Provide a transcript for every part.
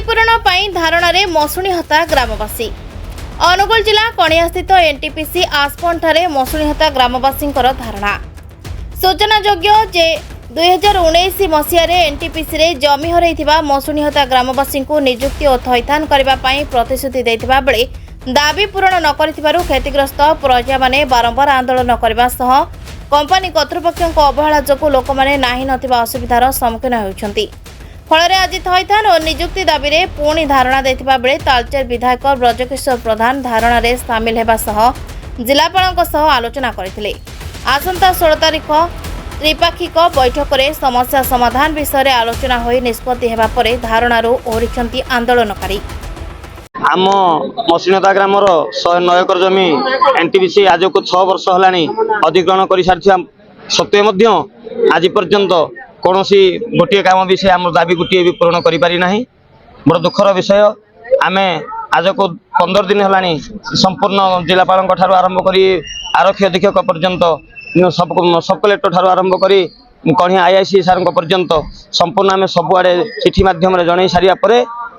क्षतिपूरण धारणा मशुणी हता ग्रामवासी। अनुगुल जिला कणिया स्थित एनटीपीसी आसपन ठारे मशुणी हता ग्रामवासी धारणा। सूचनायोग्य जे 2019 मसीह एनटीपीसी रे जमी हरैथिबा मशुणी हता ग्रामवासी नियुक्ति और थैथान करने प्रतिश्रुति देथिबा बेले दाबी पूरण न करिथिबारु क्षतिग्रस्त प्रजा माने बारंबार आंदोलन करबा सह कंपनी कर्तृपक्षों अवहेला जोगु लोक माने नाही नथिबा असुविधार सम्मुखीन होउछंती। फल आज थैथान और नियुक्ति दाबी में पुणी धारणा देथिबा बेले तालचेर विधायक ब्रजकिशोर प्रधान धारणा रे सामिल हेबा सह जिलापालक सह आलोचना करथिले। आसंता 16 तारिख त्रिपाक्षिक बैठक में समस्या समाधान विषय में आलोचना होई निष्पत्ति हेबा परे धारणारू ओहरिछंती आंदोलनकारी। आम मशीनता ग्रामर 109 एकर जमी एनटीपीसी आज को 6 वर्ष है अधिग्रहण कर सारी सत्वे आज पर्यंत कौन गोटे काम भी से आम दाबी गोटे भी पूरण कर बड़ दुखर विषय। आम आज को 15 दिन है संपूर्ण जिलापाल आरंभ कर आरक्षी अधीक्षक पर्यंत सब कलेक्टर ठार आरंभ कर कणिया आईआईसी सार पर्यंत संपूर्ण आम सबुआड़े चिठी मध्यम जन सारापर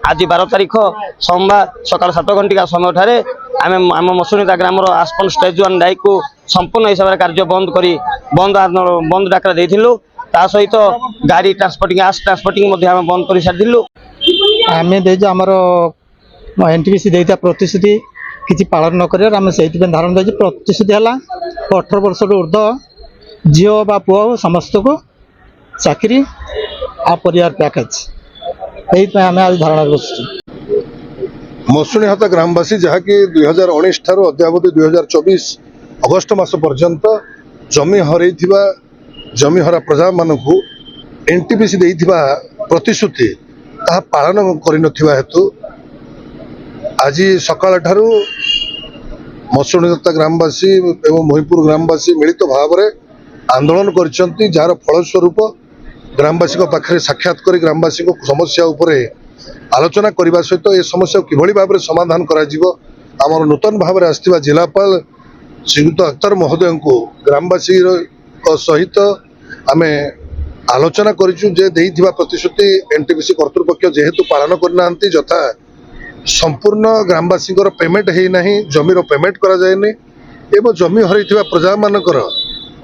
आज 12 तारिख सोमवार सकाल 7 घंटिका समय ठारे आम आम मशुणीता ग्रामर आसपन स्टेज 1 डाइक को संपूर्ण हिसाब से कार्य बंद करी बंद डाकरा देथिलु। ता सहित गाड़ी ट्रांसपोर्टिंग आस ट्रांसपोर्टिंग बंद कर सारी आम आमर एनटीपीसी देता प्रतिश्रुति किसी पालन न कर धारण दे प्रतिश्रुति है 18 वर्ष ऊर्ध्व झील बा पुओ समस्त को चाकरी आ परिवार पैकेज यही आम आज धारणा बसु। मशुणी हता ग्रामवासी जहाँकि 2019 ठार अद्यावधि 2024 अगस्ट मास पर्यंत जमी हर जमी हरा प्रजा मानक एनटीपीसी देइथिबा प्रतिश्रुति ताहा पालन करिनथिबा हेतु आज सकाळ ठारू मशुणी हता ग्रामवासी एवं मोहिपुर ग्रामवासी मिलित भाव में आंदोलन करिसंती जार फलस्वरूप ग्रामवासी पाखे साक्षात कर ग्रामवासी समस्या उपरे आलोचना करने सहित ये समस्या किभली भाव में समाधान आमर नूतन भाव में आसथिबा जिलापाल श्रीयुक्त अख्तर महोदय को ग्रामवासी सहित आम आलोचना करिचु जे देइथिबा प्रतिश्रुति एनटीपीसी कर्तृपक्ष जेहेतु पालन करना जथा संपूर्ण ग्रामवासी पेमेंट है ना जमीर पेमेंट करा जाए एवं जमी हरैथिबा प्रजा मानकर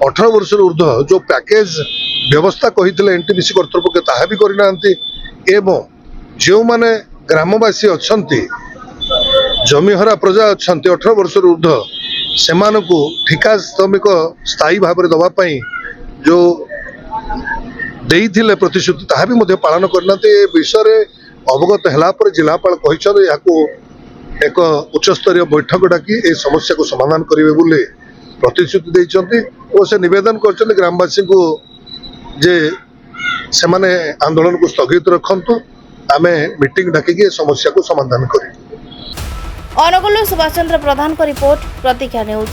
18 वर्ष ऊर्ध्व जो पैकेज व्यवस्था कही एनटीपीसी कर्तृपक्ष ताहा भी करना एवं जो माने ग्रामवासी अच्छी जमीहरा प्रजा अच्छा 18 वर्ष ऊर्ध्व से ठिका श्रमिक स्थायी भाव में दवापाई जो देइथिले प्रतिश्रुति ताहा भी पालन करना विषय अवगत है जिलापाल कहते एक उच्चस्तरीय बैठक डाकी ए समस्या को समाधान करेंगे बोले प्रतिश्रुति देइछंती और से निवेदन कर ग्रामवासी को जे से माने आंदोलन को स्थगित रखंतु आमे मीटिंग डाकी समस्या को समाधान करें। अनुगुल सुभाष चंद्र प्रधान को रिपोर्ट प्रतीक्षा न्यूज।